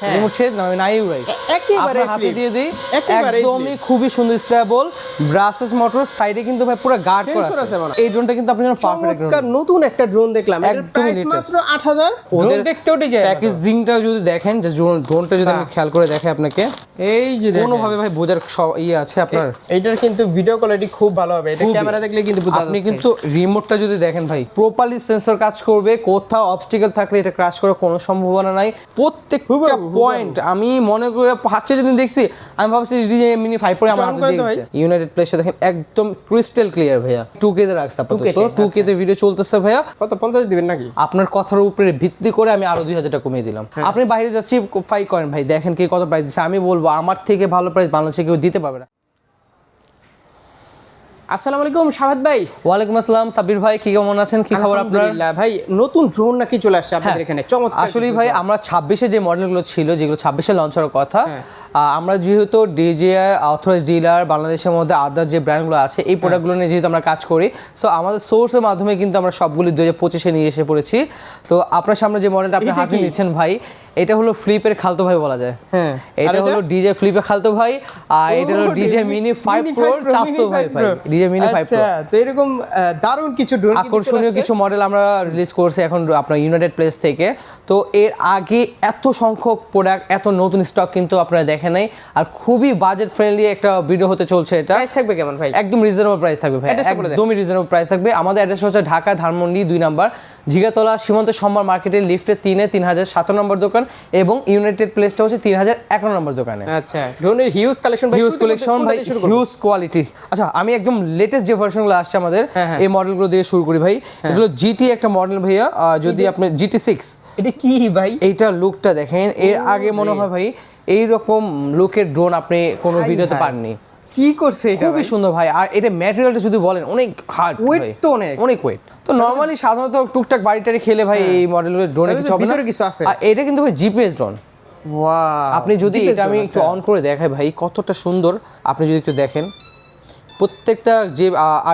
Remote ছেড়ে দিলাম, আমি নাই উড়াই, একেবারে আপনার হাতে flip, দিয়ে দিই, একেবারে একদমই খুবই সুন্দর স্টেবল, ব্রাসেস মোটর, সাইডে কিন্তু ভাই পুরো গার্ড করা Sensor আছে আছে। মানে। এই ড্রোনটা কিন্তু আপনার জন্য পারফেক্ট চমৎকার নতুন একটা ড্রোন দেখলাম, এর একদমই প্রাইস latest। মাত্র 8000। ড্রোন ওদের দেখতেও ডিজাইন প্যাকেজিংটা যদি দেখেন, যে ড্রোনটা যদি আমি খেয়াল করে দেখে আপনাকে, এই যে দেখেন, কোনোভাবে ভাই বোঝার ইয়ে আছে আপনার, এইটার কিন্তু ভিডিও কোয়ালিটি খুব ভালো হবে, এটা খুবই। ক্যামেরা দেখলে কিন্তু বোঝা আপনি যাচ্ছে। কিন্তু রিমোটটা যদি দেখেন ভাই, প্রপারলি সেন্সর কাজ করবে, কোথাও অবস্টিকেল থাকলে এটা ক্র্যাশ করার কোনো সম্ভাবনা নাই। প্রত্যেকটা পয়েন্ট আমি মনে করে ফার্স্টে যেদিন দেখছি, আমি ভাবছি ডিজে মিনি 5 পরে আমার একটু on হাতে করে দাও দিয়েছে। ইউনাইটেড প্লেসে দেখেন একদম ক্রিস্টাল ক্লিয়ার ভাইয়া, 2K তে রাখছে আপাতত, 2K তে ভিডিও চলতেছে ভাইয়া। কত 50 দিবেন নাকি? আপনার কথার উপরে ভিত্তি করে আমি আরো 2000 টাকা কমিয়ে দিলাম। আপনি বাইরে জাস্টিফাই করেন ভাই, দেখেন কে কত প্রাইস দিচ্ছে, আমি বলবো আমার থেকে ভালো প্রাইস বাংলাদেশে কেউ দিতে পারবে না। আসসালামু আলাইকুম শাহাদ ভাই। ওয়ালাইকুম আসসালাম সাব্বির ভাই, কি কেমন আছেন, কি খবর আপনার? আলহামদুলিল্লাহ ভাই, নতুন ড্রোন নাকি চলে আসছে আপনাদের এখানে, চমৎকার। আসলে ভাই আমরা 26-এ যে মডেলগুলো ছিল, যেগুলো 26-এ লঞ্চ হওয়ার কথা, আমরা যেহেতু ডিজিআই অথরাইজড ডিলার বাংলাদেশের মধ্যে আদার যে ব্র্যান্ডগুলো আছে, এই প্রোডাক্টগুলো নিয়ে যেহেতু আমরা কাজ করি, সো আমাদের সোর্সের মাধ্যমে কিন্তু আমরা সবগুলি 2025-এ নিয়ে এসে পড়েছি। তো আপনার সামনে যে মডেলটা আপনি হাতে নিচ্ছেন ভাই, এটা হলো ফ্লিপের খালতো ভাই বলা যায়। হ্যাঁ, এটা হলো ডিজে ফ্লিপের খালতো ভাই, আর এটা হলো ডিজে মিনি 5 প্রো চাস্তো ভাই, ডিজে মিনি 5 প্রো। আচ্ছা, তো এরকম দারুণ কিছু ড্রোন, আকর্ষণীয় কিছু মডেল আমরা রিলিজ করছি এখন আপনার ইউনাইটেড প্লেস থেকে। তো এর আগে এত সংখ্যক প্রোডাক্ট, এত নতুন স্টক কিন্তু আপনারা দেখেন নাই, আর খুবই বাজেট ফ্রেন্ডলি একটা ভিডিও হতে চলছে। এটা প্রাইস থাকবে কেমন ভাই? একদম রিজনেবল প্রাইস থাকবে ভাই, একদমই রিজনেবল প্রাইস থাকবে। আমাদের অ্যাড্রেস হচ্ছে ঢাকা ধানমন্ডি 2 নাম্বার ঝিগাতলা সীমান্ত সম্ভার মার্কেটের লিফটে 3-এ 3017 নম্বর দোকান, এবং ইউনাইটেড প্লেসটা হচ্ছে 3011 নম্বর দোকানে। আচ্ছা, ড্রোনের হিউজ কালেকশন ভাই, হিউজ কালেকশন ভাই, হিউজ কোয়ালিটি। আচ্ছা, আমি একদম লেটেস্ট যে ভার্সনগুলো আসছে আমাদের এই মডেলগুলো দিয়ে শুরু করি ভাই। এগুলো জিটি একটা মডেল ভাইয়া, যদি আপনি GT 6, এটা কি ভাই? এইটার লুকটা দেখেন, এর আগে মনে হয় ভাই এইরকম লুকের ড্রোন আপনি কোনো ভিডিওতে পাননি। কি করছে এটা? খুবই সুন্দর ভাই, আর এটা ম্যাটেরিয়ালটা যদি বলেন অনেক হার্ড, ওয়েট তো অনেক ওয়েট। তো নরমালি সাধারণত টুকটাক বাড়িটারি খেলে ভাই এই মডেলের ড্রোনে কিছু হবে না, ভিতরে কিছু আছে। আর এটা কিন্তু ভাই জিপিএস ড্রোন। ওয়াও, আপনি যদি এটা আমি একটু অন করে দেখাই ভাই কতটা সুন্দর, আপনি যদি একটু দেখেন, প্রত্যেকটা যে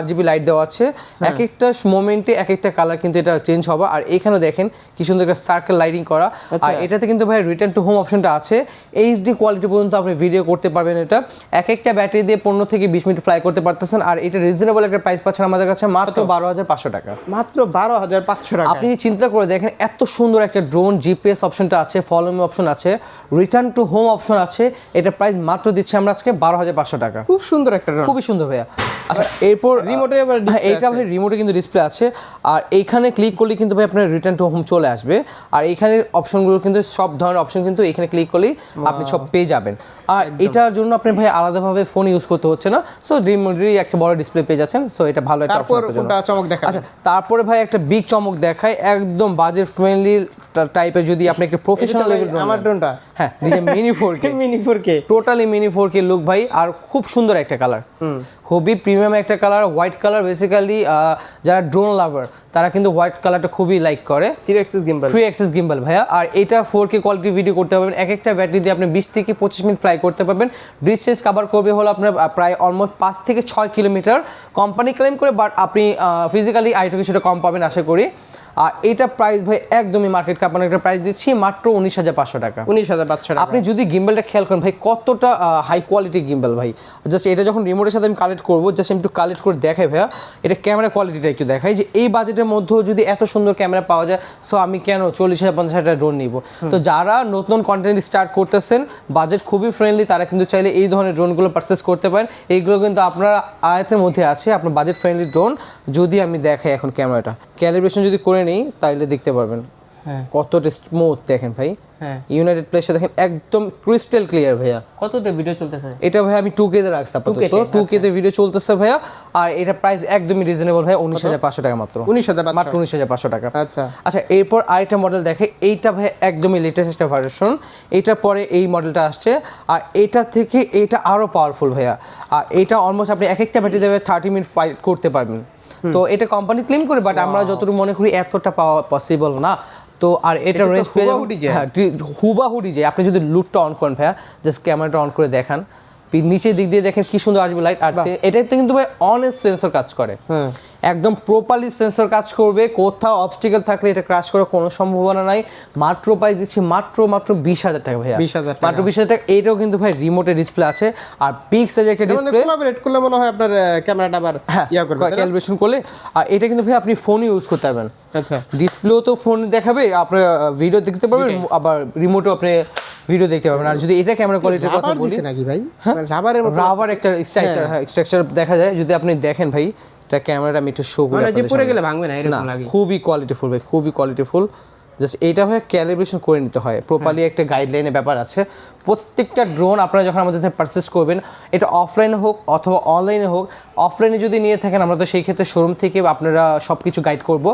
RGB লাইট দেওয়া আছে, এক একটা মোমেন্টে এক একটা কালার কিন্তু এটা চেঞ্জ হবে। আর এখানে দেখেন কি সুন্দর একটা সার্কেল লাইটিং করা, আর এটাতে কিন্তু ভাই রিটার্ন টু হোম অপশনটা আছে। HD কোয়ালিটি পর্যন্ত আপনি ভিডিও করতে পারবেন। এটা এক একটা ব্যাটারি দিয়ে 15 থেকে 20 মিনিট ফ্লাই করতে পারতেছেন, আর এটা রিজনেবল একটা প্রাইস পাচ্ছেন আমাদের কাছে মাত্র 12,500 টাকা। মাত্র 12,500 টাকা। আপনি চিন্তা করে দেখেন, এত সুন্দর একটা ড্রোন, GPS অপশনটা আছে, ফলো মি অপশন আছে, রিটার্ন টু হোম অপশন আছে, এটা প্রাইস মাত্র দিচ্ছি আমরা আজকে 12,500 টাকা। খুব সুন্দর একটা ড্রোন, খুবই সুন্দর ভাইয়া। আচ্ছা, এরপর রিমোটে আবার এইটা ভাই রিমোটে কিন্তু ডিসপ্লে আছে, আর এইখানে ক্লিক করলে কিন্তু ভাই আপনার রিটার্ন টু হোম চলে আসবে। আর এইখানের অপশনগুলো কিন্তু সব ধরনের অপশন কিন্তু এখানে ক্লিক করলেই আপনি সব পেয়ে যাবেন। আর এটার জন্য আপনি ভাই আলাদাভাবে ফোন ইউজ করতে হচ্ছে না, সো রিমোটেরই একটা বড় ডিসপ্লে পেয়ে যাচ্ছেন, সো এটা ভালো একটা অপশন আপনার জন্য। চমক দেখা। আচ্ছা, তারপরে ভাই একটা বিগ চমক দেখায়, একদম বাজেট ফ্রেন্ডলি টাইপের, যদি আপনি একটা প্রফেশনাল লেভেল আমার ড্রোনটা, হ্যাঁ, DJ mini 4K, mini 4K, totally mini 4K look ভাই, আর খুব সুন্দর একটা কালার, খুবই প্রিমিয়াম একটা কালার, হোয়াইট কালার। বেসিক্যালি যারা ড্রোন লাভার তারা কিন্তু হোয়াইট কালারটা খুবই লাইক করে। 3 অ্যাক্সিস গিম্বল, 3 অ্যাক্সিস গিম্বল ভাইয়া, আর এটা 4K কোয়ালিটি ভিডিও করতে পারবেন। এক একটা ব্যাটারি দিয়ে আপনি 20 থেকে 25 মিনিট ফ্লাই করতে পারবেন। ডিস্টেন্স কভার করবে হলো আপনার প্রায় অলমোস্ট 5 থেকে 6 কিলোমিটার, কোম্পানি ক্লেম করে, বাট আপনি ফিজিক্যালি আইটা কিছুটা কম পাবেন আশা করি। আর এটা প্রাইস ভাই একদমই মার্কেট কাপানো একটা প্রাইস দিচ্ছি মাত্র 19,500 টাকা। 19,500 টাকা। আপনি যদি গিম্বলটা খেয়াল করেন ভাই, কতটা হাই কোয়ালিটি গিম্বল ভাই। জাস্ট এটা যখন রিমোটের সাথে আমি কালেক্ট করবো, জাস্ট আমি একটু কালেক্ট করে দেখাই ভাইয়া, এটা ক্যামেরা কোয়ালিটিটা একটু দেখাই, যে এই বাজেটের মধ্যেও যদি এত সুন্দর ক্যামেরা পাওয়া যায়, সো আমি কেন 40,000-50,000 টাকা ড্রোন নিব। তো যারা নতুন কন্টেন্ট স্টার্ট করতেছেন, বাজেট খুবই ফ্রেন্ডলি, তারা কিন্তু চাইলে এই ধরনের ড্রোনগুলো পারচেস করতে পারেন। এইগুলো কিন্তু আপনার আয়তের মধ্যে আছে, আপনার বাজেট ফ্রেন্ডলি ড্রোন। যদি আমি দেখাই এখন ক্যামেরাটা ক্যালিব্রেশন যদি করে নিই, তাইলে দেখতে পারবেন কতটা স্মুথ। দেখেন ভাই, ইউনাইটেড প্লেসে দেখেন একদম ক্রিস্টাল ক্লিয়ার ভাইয়া। কততে ভিডিও চলতেছে এটা ভাই আমি 2K তে রাখছি আপাতত, 2K তে ভিডিও চলতেছে ভাইয়া। আর এটা প্রাইস একদমই রিজনেবল ভাই, 19,500 টাকা মাত্র, 19,500 টাকা। আচ্ছা আচ্ছা, এরপর আরেকটা মডেল দেখে, এইটা ভাই একদমই লেটেস্ট একটা ভার্সন। এইটার পরে এই মডেলটা আসছে, আর এটা থেকে এটা আরো পাওয়ারফুল ভাইয়া। আর এটা অলমোস্ট আপনি এক একটা ব্যাটারি দেবে 30 মিনিট ফাইট করতে পারবেন। তো এটা কোম্পানি ক্লেম করে, বাট আমরা যতটুকু মনে করি এতটা পাওয়া পসিবল না। তো আর এটা রেঞ্জ হুবাহুডি যায়। আপনি যদি লুটটা অন করেন ভাইয়া, জাস্ট ক্যামেরাটা অন করে দেখান, নিচের দিক দিয়ে দেখেন কি সুন্দর আসবে লাইট। আর এটাতে কিন্তু ভাই অনেক সেন্সর কাজ করে, একদম প্রপারলি সেন্সর কাজ করবে, কোথাও অবস্টিকেল থাকলে এটা ক্র্যাশ করার কোনো সম্ভাবনা নাই। মাত্র প্রাইস দিচ্ছি মাত্র 20,000 টাকা ভাইয়া, 20,000 টাকা। মাত্র 20,000 টাকা। এটাও কিন্তু ভাই রিমোটের ডিসপ্লে আছে আর বিগ সাইজের একটা ডিসপ্লে, কোলাবরেট করলে মনে হয় আপনার ক্যামেরাটা আবার ইয়া করবে, তাই না? ক্যালিব্রেশন করলে। আর এটা কিন্তু ভাই আপনি ফোনে ইউজ করতে পারবেন, আচ্ছা ডিসপ্লেও তো ফোন দেখাবে, আপনার ভিডিও দেখতে পারবেন, আবার রিমোটও আপনি ভিডিও দেখতে পারবেন। আর যদি এটা ক্যামেরা কোয়ালিটির কথা রাবার বলি, দিছে নাকি ভাই? রাবারের মতো রাবার একটা স্ট্রাকচার দেখা যায়, যদি আপনি দেখেন ভাই এটা ক্যামেরাটা আমি একটু শো করি মানে যে আপনাদের পড়ে সামনে। গেলে ভাঙবে না না, এরকম লাগে। খুবই কোয়ালিটিফুল ভাই, খুবই কোয়ালিটিফুল। জাস্ট এইটা ভাই ক্যালিব্রেশন করে নিতে হয় প্রপারলি, একটা গাইডলাইনের ব্যাপার আছে। প্রত্যেকটা ড্রোন আপনারা যখন আমাদের থেকে পারচেস করবেন, এটা অফলাইনে হোক অথবা অনলাইনে হোক, অফলাইনে যদি নিয়ে থাকেন আমরা তো সেই ক্ষেত্রে শোরুম থেকে আপনারা সব কিছু গাইড করব।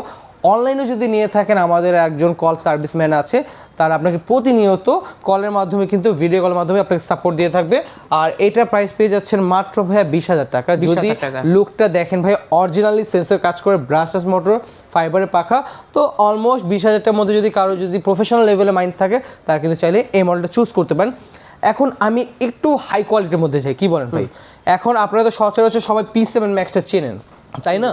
অনলাইনে যদি নিয়ে থাকেন আমাদের একজন কল সার্ভিসম্যান আছে, তারা আপনাকে প্রতিনিয়ত কলের মাধ্যমে কিন্তু ভিডিও কলের মাধ্যমে আপনাকে সাপোর্ট দিয়ে থাকবে। আর এটা প্রাইস পেয়ে যাচ্ছেন মাত্র ভাইয়া 20,000 টাকা। যদি লুকটা দেখেন ভাই, অরিজিনালি সেন্সর কাজ করে, ব্রাশলেস মোটর, ফাইবারের পাখা, তো অলমোস্ট 20,000 টাকার মধ্যে যদি কারো যদি প্রফেশনাল লেভেলে মাইন্ড থাকে তারা কিন্তু চাইলে এই মডেলটা চুজ করতে পারেন। এখন আমি একটু হাই কোয়ালিটির মধ্যে চাই, কি বলেন ভাই? এখন আপনারা তো সচরাচর সবাই P7 Maxটা চেনেন, তাই না?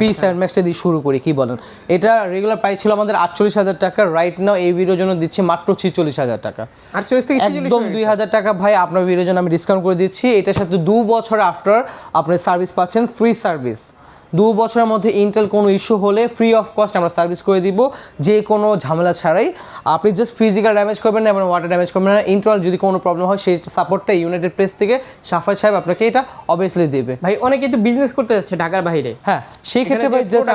P7 Maxটা দিয়ে শুরু করি, কি বলেন? এটা রেগুলার প্রাইস ছিল আমাদের 48,000 টাকা, রাইট নাও এই ভিডিওর জন্য দিচ্ছি মাত্র 46,000 টাকা। 48 থেকে 46 একদম 2,000 টাকা ভাই আপনার ভিডিওর জন্য আমি ডিসকাউন্ট করে দিচ্ছি। এটার সাথে 2 বছর আফটার আপনি সার্ভিস পাচ্ছেন, ফ্রি সার্ভিস। 2 বছরের মধ্যে ইন্টেল কোনো ইস্যু হলে ফ্রি অফ কস্ট আমরা সার্ভিস করে দিব, যে কোনো ঝামেলা ছাড়াই। আপনি জাস্ট ফিজিক্যাল ড্যামেজ করবেন না এবং ওয়াটার ড্যামেজ করবেন না, ইন্টারনাল যদি কোনো প্রবলেম হয় সেই সাপোর্টটা ইউনাইটেড প্রেস থেকে সাফাই সাহেব আপনাকে এটা অবভিয়াসলি দেবে। ভাই অনেকে তো বিজনেস করতে যাচ্ছে ঢাকার বাইরে, হ্যাঁ সেই ক্ষেত্রে ভাই জাস্ট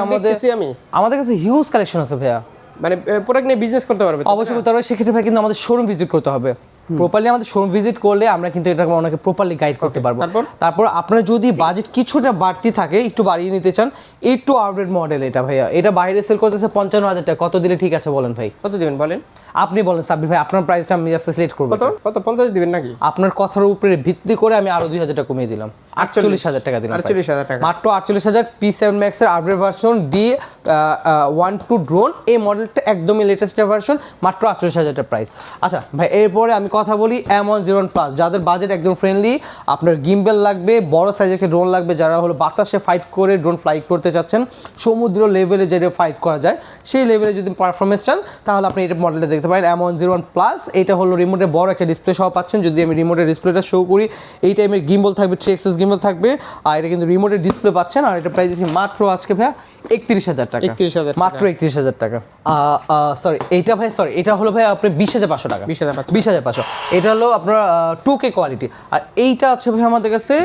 আমাদের কাছে হিউজ কালেকশন আছে ভাইয়া, মানে প্রোডাক্ট নিয়ে বিজনেস করতে পারবে। অবশ্যই করতে পারবে। সেক্ষেত্রে ভাই কিন্তু আমাদের শোরুম ভিজিট করতে হবে। প্রপারলি আমাদের শোরুম ভিজিট করলে আমরা কিন্তু এটা ওনাকে প্রপারলি গাইড করতে পারবো। তারপর আপনার যদি বাজেট কিছুটা বাড়তি থাকে, একটু বাড়িয়ে নিতে চান, একটু আপডেট মডেল এটা ভাইয়া, এটা বাইরে সেল করতেছে 55,000 টাকা। কত দিলে ঠিক আছে বলেন ভাই? কত দিবেন বলেন? আপনি বলেন সাব্বির ভাই, আপনার প্রাইসটা আমি জাস্ট সিলেক্ট করব। কত 50 দিবেন নাকি? আপনার কথার উপরে ভিত্তি করে আমি আরো 2,000 টাকা কমিয়ে দিলাম, 48,000 টাকা দিলাম। 48,000 টাকা, মাত্র 48,000। P7 Max এর আপডেট ভার্সন D12 ড্রোন, এই মডেলটা একদমই লেটেস্ট ভার্সন, মাত্র 48,000 টাকা প্রাইস। আচ্ছা ভাই, এরপরে আমি কথা বলি M101 প্লাস, যাদের বাজেট একদম ফ্রেন্ডলি, আপনার গিম্বেল লাগবে, বড় সাইজের একটা ড্রোন লাগবে, যারা হলো বাতাসে ফাইট করে ড্রোন ফ্লাই করতে চাচ্ছেন, সমুদ্র লেভেলে যেটা ফাইট করা যায় সেই লেভেলে যদি পারফরমেন্স চান, তাহলে আপনি এটা মডেলটা দেখতে পারেন M101 প্লাস। এটা হলো রিমোটের বড় একটা ডিসপ্লে সহ পাচ্ছেন। যদি আমি রিমোটের ডিসপ্লেটা শো করি, এই টাইমের গিম্বল থাকবে, 3 গিম্বল থাকবে, আর এটা কিন্তু রিমোটের ডিসপ্লে পাচ্ছেন। আর এটা প্রাইস দিচ্ছি মাত্র আজকে ভাইয়া 31,000 টাকা, 31,000 মাত্র 31,000 টাকা। সরি এইটা ভাই, সরি এটা হলো ভাই আপনি 20,500 টাকা, 20,500। এটা হলো আপনার 2K কোয়ালিটি। আর এইটা আছে ভাই আমাদের কাছে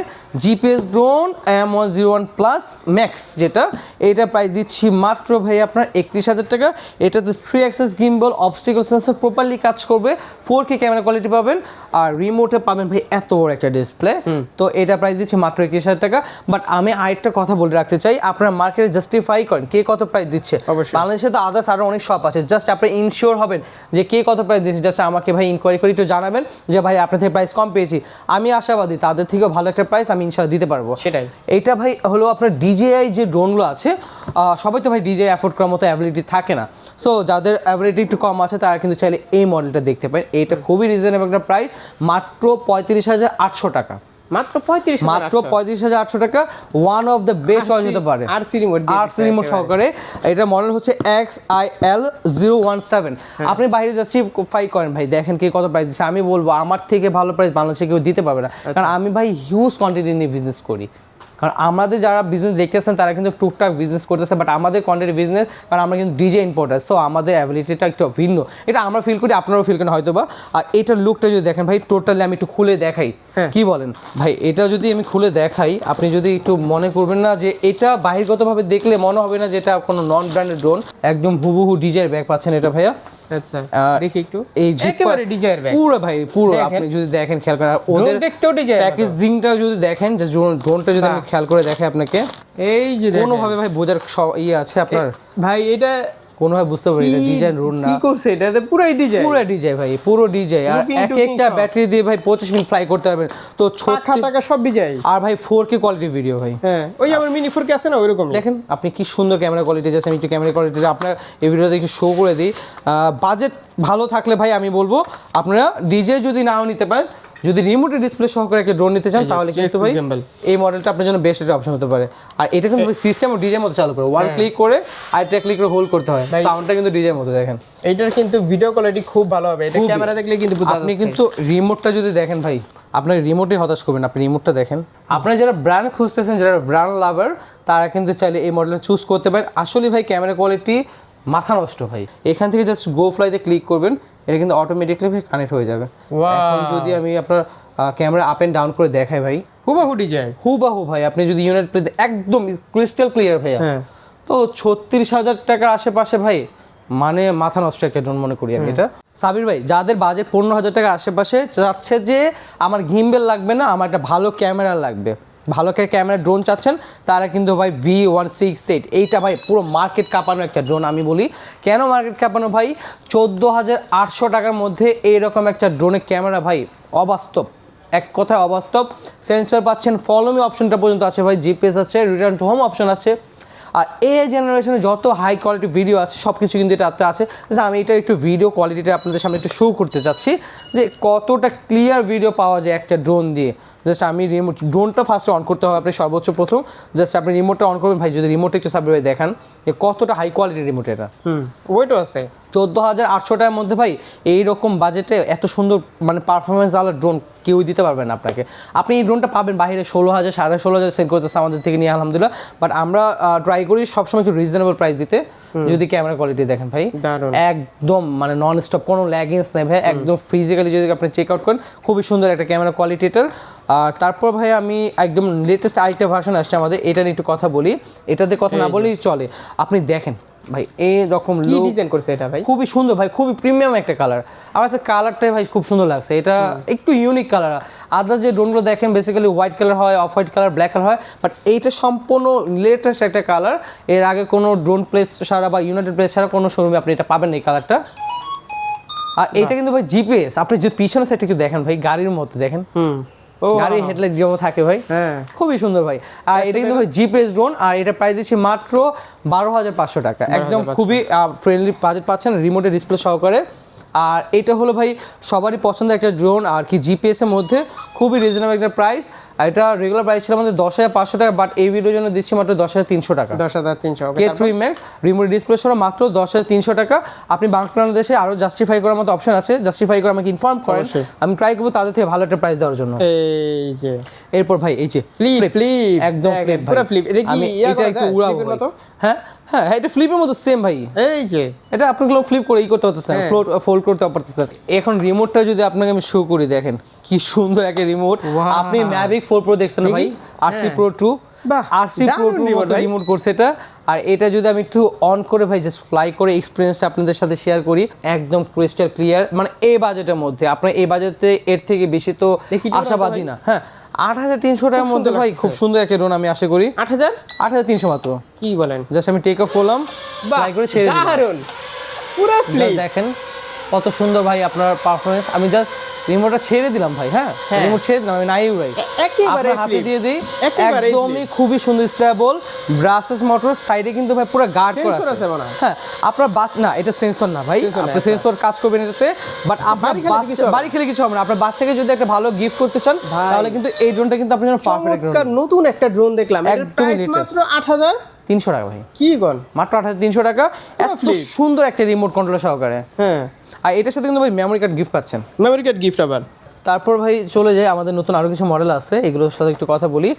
GPS drone M101 plus max, যেটা এইটা প্রাইস দিচ্ছি মাত্র ভাই আপনার 31,000 টাকা। এটাতে 3 অ্যাক্সেস গিম্বল, অবস্টিকল সেন্সর প্রপারলি কাজ করবে, 4K ক্যামেরা কোয়ালিটি পাবেন, আর রিমোটে পাবেন ভাই এত বড় একটা ডিসপ্লে। তো এটা প্রাইস দিচ্ছি মাত্র 31,000 টাকা। বাট আমি আরেকটা কথা বলে রাখতে চাই, আপনারা মার্কেটে জাস্টিফাই করেন কে কত প্রাইস দিচ্ছে। বাংলাদেশে তো আদার্স আরও অনেক শপ আছে, জাস্ট আপনি ইনশিওর হবেন যে কে কত প্রাইস দিচ্ছে, জাস্ট আমাকে ভাই ইনকোয়ারি করে একটু জানাবেন যে ভাই আপনার থেকে প্রাইস কম পেয়েছি। আমি আশাবাদী তাদের থেকেও ভালো একটা প্রাইস আমি ইনশাল্লাহ দিতে পারবো। সেটাই। এইটা ভাই হলো আপনার DJI যে ড্রোনগুলো আছে, সবাই তো ভাই DJI অ্যাফোর্ড করার মতো অ্যাবিলিটি থাকে না। সো যাদের অ্যাবিলিটি একটু কম আছে তারা কিন্তু চাইলে এই মডেলটা দেখতে পারেন। এইটা খুবই রিজনেবল একটা প্রাইস, মাত্র 35,800 টাকা, মাত্র 35,800 টাকা। One of the best choice হতে পারে, RC রিমোট সহকারে। এটা মডেল হচ্ছে XIL017। আপনি বাইরে জাস্টিফাই করেন ভাই, দেখেন কে কত প্রাইস দিচ্ছে। আমি বলবো আমার থেকে ভালো প্রাইস বাংলাদেশে কেউ দিতে পারবে না, কারণ আমি ভাই হিউজ কোয়ান্টিটি নিয়ে বিজনেস করি। কারণ আমাদের যারা বিজনেস দেখতেছেন তারা কিন্তু টুকটাক বিজনেস করতেছে, বাট আমাদের কোয়ান্টিটি বিজনেস, কারণ আমরা কিন্তু DJI ইম্পোর্টার, সো আমাদের অ্যাবিলিটিটা একটু ভিন্ন। এটা আমরা ফিল করি, আপনারাও ফিল করেন হয়তো বা। আর এটার লুকটা যদি দেখেন ভাই, টোটালি আমি একটু খুলে দেখাই, কি বলেন ভাই? এটা যদি আমি খুলে দেখাই, আপনি যদি একটু মনে করবেন না যে এটা বাহিরগতভাবে দেখলে মনে হবে না যে এটা কোনো নন ব্র্যান্ডেড ড্রোন, একদম হুবহু DJI ব্যাগ পাচ্ছেন এটা ভাইয়া। আচ্ছা দেখি একটু, এই একেবারে DJI এর ব্যাগ পুরো ভাই, পুরো আপনি যদি দেখেন খেয়াল করেন, ওদের দেখতেও DJI প্যাকেজিংটা যদি দেখেন, যে ড্রোনটা যদি আমি খেয়াল করে দেখাই আপনাকে, এই যে কোনোভাবে ভাই বোঝার ইয়ে আছে আপনার ভাই? এটা কোনোভাবে বুঝতে পারি এটা DJI ড্রোন না, কি করছে এটাতে? পুরাই DJI ভাই, পুরো DJI। আর একটা ব্যাটারি দিয়ে ভাই 25 মিনিট ফ্লাই করতে পারবেন। তো টাকা সব DJI। আর ভাই 4K কোয়ালিটি ভিডিও ভাই, হ্যাঁ ওই আমার মিনি 4K আছে না, ওইরকম। দেখেন আপনি কি সুন্দর ক্যামেরা কোয়ালিটি আছে। আমি একটু ক্যামেরা কোয়ালিটি আপনার এই ভিডিওতে একটু শো করে দিই। বাজেট ভালো থাকলে ভাই আমি বলবো আপনারা DJI যদি নাও নিতে পারেন, যদি রিমোটের ডিসপ্লে সহকারে একটা ড্রোন নিতে চান তাহলে কিন্তু ভাই gimbal। এই মডেলটা আপনার জন্য বেস্ট একটা অপশন হতে পারে। আর এটা কিন্তু সিস্টেম ও ডিজাইন মতো চালু করে ওয়ান ক্লিক করে আরেকটা ক্লিক করে হোল্ড করতে হয়, সাউন্ডটা কিন্তু ডিজাইন মতো দেখেন। এইটার কিন্তু ভিডিও কোয়ালিটি খুব ভালো হবে, এটা ক্যামেরা দেখলে কিন্তু বোঝা আপনি যাচ্ছে। কিন্তু রিমোটটা যদি দেখেন ভাই, আপনার রিমোটে হতাশ করবেন, আপনি রিমোটটা দেখেন। আপনারা যারা ব্র্যান্ড খুঁজতেছেন, যারা ব্র্যান্ড লাভার, তারা কিন্তু চাইলে এই মডেলটা চুজ করতে পারেন। আসলে ভাই ক্যামেরা কোয়ালিটি মাথা নষ্ট ভাই। এখান থেকে জাস্ট গো ফ্লাইতে ক্লিক করবেন, এটা কিন্তু অটোমেটিকলি ভাই কানেক্ট হয়ে যাবে। এখন যদি আমি আপনার ক্যামেরা আপ এন্ড ডাউন করে দেখাই ভাই, হুবাহু ডিজাইন, হুবাহু ভাই। আপনি যদি ইউনাইট প্লে একদম ক্রিস্টাল ক্লিয়ার ভাইয়া, তো 36,000 টাকার আশেপাশে ভাই, মানে মাথা নষ্ট একটা ড্রোন মনে করি আমি এটা। সাবির ভাই, যাদের বাজেট 15,000 টাকার আশেপাশে চাচ্ছে যে আমার গিম্বেল লাগবে না, আমার একটা ভালো ক্যামেরা লাগবে, ভালো ক্যামেরা ড্রোন চাচ্ছেন, তারা কিন্তু ভাই V168 এইটা ভাই পুরো মার্কেট কাঁপানো একটা ড্রোন। আমি বলি কেন মার্কেট কাঁপানো ভাই, 14,800 টাকার মধ্যে এইরকম একটা ড্রোনের ক্যামেরা ভাই অবাস্তব, এক কথায় অবাস্তব। সেন্সর পাচ্ছেন, ফলো মি অপশনটা পর্যন্ত আছে ভাই, জিপিএস আছে, রিটার্ন টু হোম অপশন আছে। আর এই জেনারেশনে যত হাই কোয়ালিটি ভিডিও আছে সব কিছু কিন্তু এটাতে আছে। যে আমি এটা একটু ভিডিও কোয়ালিটিটা আপনাদের সামনে একটু শো করতে চাচ্ছি যে কতটা ক্লিয়ার ভিডিও পাওয়া যায় একটা ড্রোন দিয়ে। জাস্ট আমি রিমোট, ড্রোনটা ফার্স্টে অন করতে হবে আপনি সর্বোচ্চ প্রথম। জাস্ট আপনি রিমোটটা অন করবেন ভাই, যদি রিমোটটা একটু সাবস্ক্রাইব ভাই দেখান যে কতটা হাই কোয়ালিটির রিমোট এটা। ওয়েটও আছে 14,800 টাকার মধ্যে ভাই এইরকম বাজেটে এত সুন্দর মানে পারফরমেন্স আলাদা ড্রোন কেউই দিতে পারবেন না আপনাকে। আপনি এই ড্রোনটা পাবেন বাইরে 16,000 16,500 সেল করতেছে আমাদের থেকে নিয়ে আলহামদুলিল্লাহ, বাট আমরা ট্রাই করি সবসময় একটু রিজনেবল প্রাইস দিতে। যদি ক্যামেরা কোয়ালিটি দেখেন ভাই, একদম মানে নন স্টপ, কোনো ল্যাগিংস নেই ভাই, একদম ফিজিক্যালি যদি আপনি চেক আউট করেন খুবই সুন্দর একটা ক্যামেরা কোয়ালিটি এটার। আর তারপর ভাই আমি একদম লেটেস্ট আরেকটা ভার্সন আসছে আমাদের, এটা নিয়ে একটু কথা বলি, এটাতে কথা না বলেই চলে। আপনি দেখেন ভাই এইরকম কি ডিজাইন করছে এটা ভাই, খুবই সুন্দর ভাই, খুবই প্রিমিয়াম একটা কালার। আমার কাছে কালারটাই ভাই খুব সুন্দর লাগছে, এটা একটু ইউনিক কালার। আদার্স যে ড্রোনগুলো দেখেন বেসিক্যালি হোয়াইট কালার হয়, off white colour, black colour হয়, বাট এইটা সম্পূর্ণ লেটেস্ট একটা কালার। এর আগে কোনো ড্রোন প্লেস ছাড়া বা ইউনাইটেড প্লেস ছাড়া কোনো শোরুমে আপনি এটা পাবেন না এই কালারটা। আর এটা কিন্তু ভাই জিপিএস, আপনি যদি পিছনে সাইডটা একটু দেখেন ভাই, গাড়ির মতো দেখেন, গাড়ি হেডলাইট যেমন থাকে ভাই, খুবই সুন্দর ভাই। আর এটা কিন্তু ভাই জিপিএস ড্রোন, আর এটা প্রাইস দিচ্ছি মাত্র 12,500 টাকা, একদম খুবই ফ্রেন্ডলি বাজেট পাচ্ছেন রিমোটের ডিসপ্লে সহকারে। আর এটা হলো ভাই সবারই পছন্দের একটা ড্রোন, আর কি জিপিএস এর মধ্যে খুবই রিজনেবল একটা প্রাইস। এটা রেগুলার প্রাইস ছিল আমাদের 10,500 টাকা, বাট এই ভিডিওর জন্য দিচ্ছি মাত্র 10,300 টাকা। 10,300 K3 Max রিমোট ডিসপ্লে সহ মাত্র 10,300 টাকা। আপনি বাংলাদেশে আরও জাস্টিফাই করার মতো অপশন আছে, জাস্টিফাই করে আমাকে ইনফর্ম করেন, আমি ট্রাই করবো তাদের থেকে ভালো একটা প্রাইস দেওয়ার জন্য। এই যে এরপর ভাই এই যে ফ্লিপ একদম ফ্লিপ, পুরো ফ্লিপ, এটা কি এটা একটু উড়াবো মতো, হ্যাঁ হ্যাঁ এটা ফ্লিপের মতো সেম ভাই। এই যে এটা আপনি ফ্লিপ করে করতে পারতেছেন, ফোল্ড করতে পারতেছেন। এখন রিমোটটা যদি আপনাকে আমি শো করি, দেখেন কি সুন্দর একটা রিমোট। আপনি ম্যাভিক 4 Pro দেখছেন ভাই, RC Pro 2, RC Pro 2 মতো রিমোট করছে এটা। আর এটা যদি আমি একটু অন করে ভাই জাস্ট ফ্লাই করে এক্সপিরিয়েন্সটা আপনাদের সাথে শেয়ার করি, একদম ক্রিস্টাল ক্লিয়ার। মানে এই বাজেটের মধ্যে, আপনার এই বাজেটে এর থেকে বেশি তো আশাবাদী না। হ্যাঁ 8,300 টাকার মধ্যে ভাই খুব সুন্দর একটা ড্রোন, আমি আশা করি 8,300 মাত্র। কি বলেন, জাস্ট আমি টেক অফ করলাম, ফ্লাই করে ছেড়ে দিলাম, পুরো ফ্লিপ। দেখেন কত সুন্দর ভাই আপনার পারফরমেন্স। আমি জাস্ট রিমোটটা ছেড়ে দিলাম ভাই, হ্যাঁ রিমোট ছেড়ে দিলাম, আমি নাই ভাই একেবারে হাতে দিয়ে দিই, একেবারে একদমই খুবই সুন্দর স্টেবল। ব্রাসেস মোটর সাইডে কিন্তু ভাই পুরো গার্ড করা আছে। হ্যাঁ আপনার না এটা সেন্সর না ভাই, আপনি সেন্সর কাজ করবেন এটাতে, বাট আপনার বাড়ি খেলে কিছু হবে না। আপনার বাচ্চাকে যদি একটা ভালো গিফট করতে চান তাহলে কিন্তু এই ড্রোনটা কিন্তু আপনার জন্য পারফেক্ট। নতুন একটা ড্রোন দেখলাম, এর প্রাইস মাত্র 8,300 টাকা ভাই। কি গন, মাত্র 8,300 টাকা, এত সুন্দর একটা রিমোট কন্ট্রোলার সহকারে। হ্যাঁ আর এটার সাথে কিন্তু ভাই মেমোরি কার্ড গিফট পাচ্ছেন, মেমোরি কার্ড গিফট আবার। তারপর ভাই চলে যায় আমাদের নতুন আরো কিছু মডেল আছে, এগুলোর সাথে একটু কথা বলি।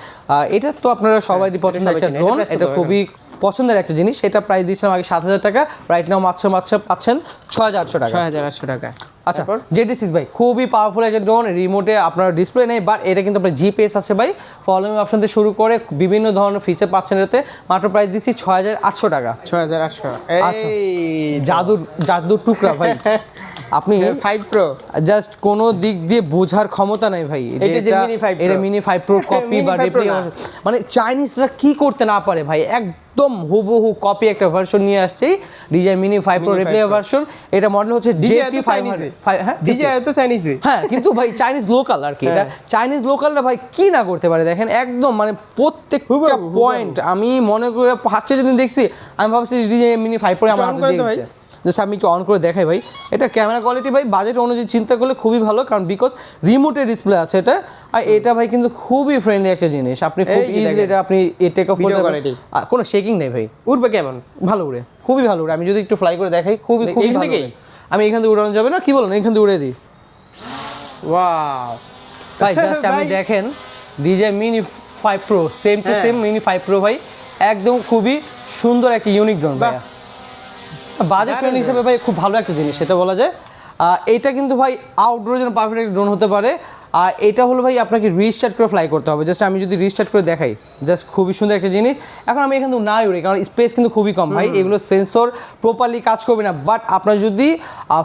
এটা তো আপনারা সবারই পছন্দের একটা ড্রোন, এটা খুবই পছন্দের একটা জিনিস। এটা প্রাইস দিয়েছিলাম আগে 7,000 টাকা, রাইট নাও মাত্র পাচ্ছেন 6,800 টাকা। 6,800 টাকা। আচ্ছা JT6 ভাই খুবই পাওয়ারফুল একটা ড্রোন, রিমোটে আপনার ডিসপ্লে নেই, বাট এটা কিন্তু আপনার জিপিএস আছে ভাই, ফলোইং অপশন থেকে শুরু করে বিভিন্ন ধরনের ফিচার পাচ্ছেন এতে। মাত্র প্রাইস দিচ্ছি 6,800 টাকা। 6,800 আচ্ছা জাদুর টুকরা ভাই। আপনি 5 Pro জাস্ট কোনো দিক দিয়ে বোঝার ক্ষমতা নাই ভাই, এটা মিনি 5 Pro কপি বা রেপ্লিকা, মানে চাইনিজরা কি করতে না পারে ভাই, একদম হুবহু কপি একটা ভার্সন নিয়ে আসছে DJI mini 5 Pro replica version. এটা মডেল হচ্ছে DJI-500। হ্যাঁ DJI তো চাইনিজই, হ্যাঁ কিন্তু ভাই চাইনিজ লোকাল আর কি, এটা চাইনিজ লোকালরা ভাই কি না করতে পারে দেখেন, একদম মানে প্রত্যেকটা পয়েন্ট। আমি মনে করে ফার্স্টে যেদিন দেখছি আমি ভাবছি DJI মিনি 5 Pro আমার হাতে দিয়েছে, জাস্ট আমি একটু অন করে দেখাই ভাই, এটা ক্যামেরা কোয়ালিটি ভাই বাজেট অনুযায়ী চিন্তা করলে খুবই ভালো, কারণ বিকজ রিমোটের ডিসপ্লে আছে এটা, আর এটা ভাই কিন্তু খুবই ফ্রেন্ডলি একটা জিনিস, আপনি খুব এই যে ইজিলি দেখেন। এটা আপনি টেক অফ করতে পারেন, quality। কোনো শেকিং নেই ভাই, উড়বে কেমন? ভালো উড়ে, খুবই ভালো উড়ে। আমি যদি একটু ফ্লাই করে দেখাই, খুবই খুবই এখান ভালো থেকেই? উড়ে। আমি এখান থেকে উড়ানো যাবে না, কি বলেন এখান থেকে উড়ে দিই ওয়াও ভাই। জাস্ট আপনি ভাই। দেখেন DJI Mini 5 Pro, same to হ্যাঁ। সেম Mini 5 Pro ভাই, একদম খুবই সুন্দর একটা ইউনিক ড্রোন ভাই, বাজেট ফ্রেন্ড হিসেবে ভাই খুব ভালো একটা জিনিস সেটা বলা যায়। এটা কিন্তু ভাই আউটডোরের জন্য পারফেক্ট একটা ড্রোন হতে পারে। আর এটা হলো ভাই আপনাকে রিস্টার্ট করে ফ্লাই করতে হবে, জাস্ট আমি যদি রিস্টার্ট করে দেখাই, জাস্ট খুবই সুন্দর একটা জিনিস। এখন আমি এখান থেকে নাই উড়ি, কারণ স্পেস কিন্তু খুবই কম ভাই, এগুলো সেন্সর প্রপারলি কাজ করবে না, বাট আপনার যদি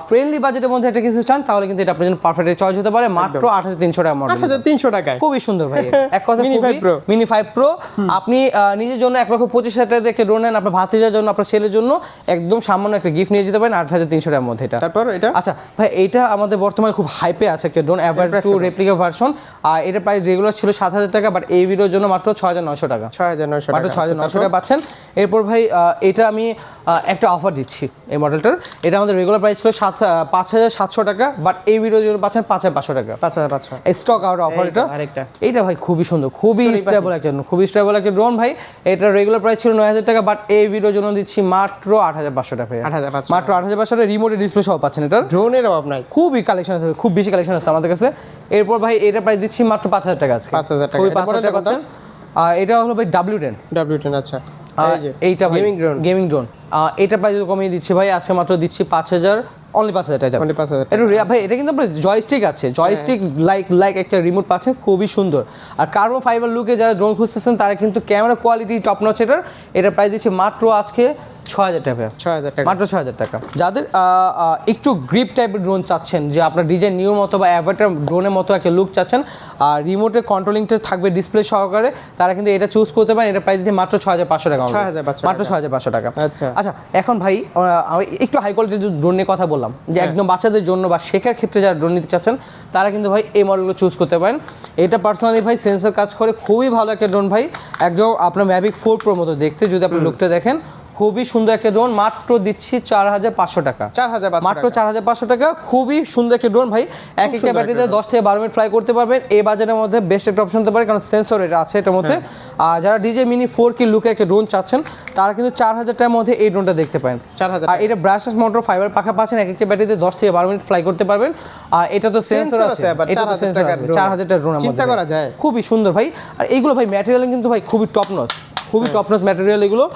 ফ্রেন্ডলি বাজেটের মধ্যে একটা কিছু চান, তাহলে কিন্তু এটা আপনার জন্য পারফেক্ট চয়েস হতে পারে, মাত্র 8300 টাকা মডেল, 8300 টাকায় খুবই সুন্দর ভাই। এক কথা Mini 5 Pro। মিনি 5 Pro আপনি নিজের জন্য 1,25,000 টাকা দিয়ে একটা ড্রোন নেন, আপনার ভাতিজার জন্য, আপনার ছেলের জন্য একদম সামান্য একটা গিফট নিয়ে যেতে পারেন 8300 টাকার মধ্যে এটা। তারপর এটা আচ্ছা ভাই, এটা আমাদের বর্তমানে খুব হাইপে আছে একটা ড্রোন, অ্যাভার টু রেপ্লিকা ভার্সন, আর এটা প্রাইস রেগুলার ছিল 7000 টাকা, বাট এই ভিডিওর জন্য মাত্র 6900 টাকা, 6900 মাত্র টাকা 6900 টাকা পাচ্ছেন। এরপর ভাই এটা আমি একটা অফার দিচ্ছি এই মডেলটার, এটা আমাদের রেগুলার প্রাইস ছিল 5700 টাকা, বাট এই ভিডিওর জন্য পাচ্ছেন 5500 টাকা, 5500 স্টক আউট অফার এটা। আরেকটা এইটা ভাই খুবই সুন্দর, খুবই স্টেবল একটা ড্রোন, খুবই স্টেবল একটা ড্রোন ভাই। এটা রেগুলার প্রাইস ছিল 9000 টাকা, বাট এই ভিডিওর জন্য দিচ্ছি মাত্র 8500 টাকা, 8500 মাত্র 8500 টাকা, রিমোট ডিসপ্লে সহ পাচ্ছেন এটার। ড্রোনের অভাব নাই, খুবই কালেকশন আছে, খুব বেশি কালেকশন আছে আমাদের কাছে। এরপর ভাই এটা প্রাইস দিচ্ছি মাত্র 5000 টাকা আজকে, 5000 টাকা। খুবই এটা 5000 টাকা মডেলটা কত? পাচ্ছেন। এটা হলো ভাই W10, W10 আচ্ছা। এই যে এইটা গেমিং ড্রোন, গেমিং ড্রোন, এটা প্রাইস কমিয়ে দিচ্ছি ভাই, আজকে মাত্র দিচ্ছি 5000, অনলি 5000 টাকা। only 5000 এটা ভাই এটা কিন্তু আপনার জয়স্টিক আছে, জয়স্টিক লাইক একটা রিমোট পাচ্ছেন, খুবই সুন্দর। আর কার্বন ফাইবার লুকে যারা ড্রোন খুঁজতেছেন তারা কিন্তু ক্যামেরা কোয়ালিটি টপ নচ এটা প্রাইস দিচ্ছে মাত্র আজকে 6000 টাকা, 6000 টাকা। মাত্র 6000 টাকা। যাদের একটু গ্রিপ টাইপের ড্রোন চাচ্ছেন, যে আপনার ডিজাইন নিউ মতো বা অ্যাভাটার ড্রোনের মতো একটা লুক চাচ্ছেন, আর রিমোটের কন্ট্রোলিংটা থাকবে ডিসপ্লে সহকারে, তারা কিন্তু এটা চুজ করতে পারেন। এটা প্রাইস দিচ্ছে মাত্র 6500 টাকা, 6500 মাত্র 6500 টাকা। আচ্ছা। আচ্ছা এখন ভাই আমি একটু হাই কোয়ালিটির ড্রোন নিয়ে কথা বললাম, যে একদম বাচ্চাদের জন্য বা শেখার ক্ষেত্রে যারা ড্রোন নিতে চাচ্ছেন, তারা কিন্তু ভাই এই মডেলগুলো চুজ করতে পারেন। এটা পার্সোনালি ভাই সেন্সর কাজ করে, খুবই ভালো একটা ড্রোন ভাই, একদম আপনার ম্যাভিক 4 Pro মতো দেখতে, যদি আপনি লুকটা দেখেন, খুবই সুন্দর একটা ড্রোন, মাত্র দিচ্ছি 4500 টাকা, 4500 মাত্র 4500 টাকা। খুবই সুন্দর একটা ড্রোন ভাই, এক একটা ব্যাটারিতে 10 থেকে 12 মিনিট ফ্লাই করতে পারবেন। এই বাজারের মধ্যে বেস্ট একটা অপশন হতে পারে, কারণ সেন্সর এটা আছে এটার মধ্যে। আর যারা DJI Mini 4K লুকে একটা ড্রোন চাচ্ছেন, তারা কিন্তু 4000 টাকার মধ্যে এই ড্রোনটা দেখতে পারেন। 4000 আর এটা ব্রাশলেস মোটর ফাইবার পাখা পাচ্ছেন, এক একটা ব্যাটারিতে 10 থেকে 12 মিনিট ফ্লাই করতে পারবেন। আর এটা তো সেন্সর আছে, আবার এটা তো 4000 সেন্সর টাকার আছে, drone। 4000 টাকার ড্রোনের মধ্যে চিন্তা করা যায়। খুবই সুন্দর ভাই। আর এইগুলো ভাই ম্যাটেরিয়াল কিন্তু ভাই খুবই টপ নচ, খুবই টপ নচ ম্যাটেরিয়াল এগুলো।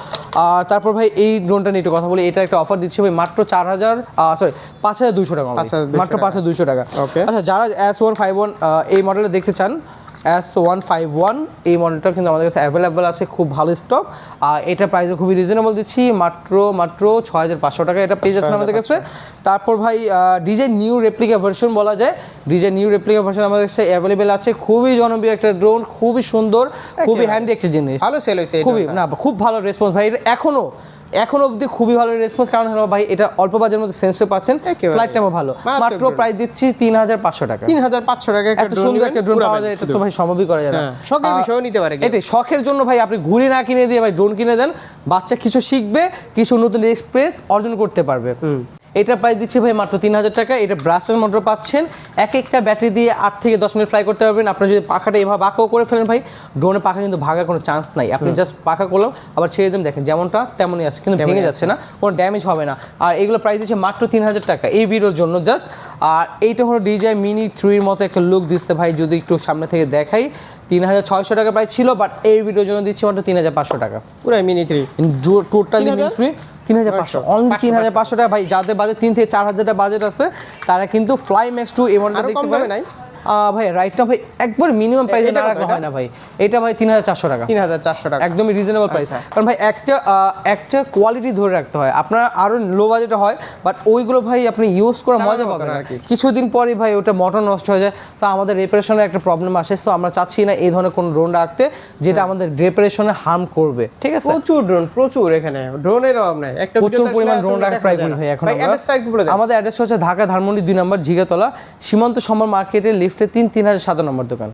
আর তারপর ভাই এই ড্রোনটা নিয়ে একটু কথা বলি, এটা একটা অফার দিচ্ছি ভাই মাত্র 5200 টাকা, 5200 মাত্র 5200 টাকা। Okay। আচ্ছা যারা S151 এই মডেলে দেখতে চান, S151 এই মডেলটা কিন্তু আমাদের কাছে অ্যাভেলেবেল আছে, খুব ভালো স্টক। আর এটা প্রাইসও খুবই রিজনেবল দিচ্ছি, মাত্র 6500 টাকা এটা পেয়ে যাচ্ছেন আমাদের কাছে। তারপর ভাই DJI নিউ রেপ্লিকা ভার্সন বলা যায়, DJI নিউ রেপ্লিকা ভার্সন আমাদের কাছে অ্যাভেলেবেল আছে, খুবই জনপ্রিয় একটা ড্রোন, খুবই সুন্দর, খুবই হ্যান্ডি একটা জিনিস, ভালো সেল হইছে এই খুবই ড্রোনটা। না খুব ভালো রেসপন্স ভাই, এটা এখনো অবধি খুবই ভালো রেসপন্স, কারণ হলো ভাই এটা অল্প বাজেটের মধ্যে সেন্সর পাচ্ছেন, একেবারে। ফ্লাইট টাইমও ভালো, মারাত্মক মাত্র drone। প্রাইস দিচ্ছি 3500 টাকা। 3500 টাকা একটা এত ড্রোন সুন্দর একটা ড্রোন পাওয়া যায়, এটা তো ভাই সম্ভবই করা যায় না। হ্যাঁ, শখের বিষয়ও নিতে পারে কেউ। এটাই শখের জন্য ভাই, আপনি ঘুরে না কিনে দিয়ে ভাই ড্রোন কিনে দেন, বাচ্চা কিছু শিখবে, কিছু নতুন এক্সপ্রেস অর্জন করতে পারবে। এটা প্রাইস দিচ্ছে ভাই মাত্র 3000 টাকা। এটা ব্রাশের মোটর পাচ্ছেন, এক একটা ব্যাটারি দিয়ে 8 থেকে 10 মিনিট ফ্লাই করতে পারবেন। আপনার যদি পাখাটা এভাবে বাঁকাও করে ফেলেন ভাই, ড্রোনের পাখা কিন্তু ভাগার কোনো চান্স নাই, আপনি জাস্ট পাখা করলাম আবার ছেড়ে দেন, দেখেন যেমনটা তেমনই আছে, কিন্তু ভেঙে যাচ্ছে না, কোনো ড্যামেজ হবে না। আর এগুলো প্রাইস দিচ্ছে মাত্র 3000 টাকা এই ভিডিওর জন্য জাস্ট। আর এইটা হলো DJI Mini 3 মতো একটা লুক দিচ্ছে ভাই, যদি একটু সামনে থেকে দেখাই, 3600 টাকা প্রাইস ছিল, বাট এই ভিডিওর জন্য দিচ্ছি মাত্র 3500 টাকা। পুরাই Mini 3 টোটালি 3500, অনলি 3500 টাকা ভাই। যাদের বাজেট 3 থেকে 4000 টাকা বাজেট আছে, তারা কিন্তু ফ্লাই ম্যাক্স 2 এই মডেলটা আরো দেখতে কম দামে পারেন। নাই? ভাই রাইট না ভাই, একবার মিনিমাম প্রাইসে এটা না কত রাখলে এটা? হয় না ভাই। এটা ভাই 3400 টাকা, 3400 টাকা। একদমই রিজনেবল প্রাইস। আচ্ছা। কারণ ভাই একটা কোয়ালিটি ধরে রাখতে হয়, আপনার আরো লো বাজেটে হয়, বাট ওইগুলো ভাই আপনি ইউজ করে মজা চালানোর মতো পাবেন না না। আর কি। কিছুদিন পরে ভাই ওটা মোটর নষ্ট হয়ে যায়, তো আমাদের রিপারেশনের একটা প্রবলেম আসে। সো আমরা চাচ্ছি না এই ধরনের কোনো ড্রোন রাখতে যেটা আমাদের রিপারেশনে হার্ম করবে, ঠিক আছে? প্রচুর ড্রোন, প্রচুর, এখানে ড্রোনের অভাব নাই। একটা প্রচুর পরিমাণ ড্রোন রাখা ট্রাই করি ভাই এখন আমরা। অ্যাড্রেসটা একটু বলে দেন। আমাদের অ্যাড্রেস হচ্ছে ঢাকা ধানমন্ডি 2 নম্বর ঝিগাতলা, সীমান্ত সম্মান মার্কেটের লিফটে 3007 নম্বর দোকান।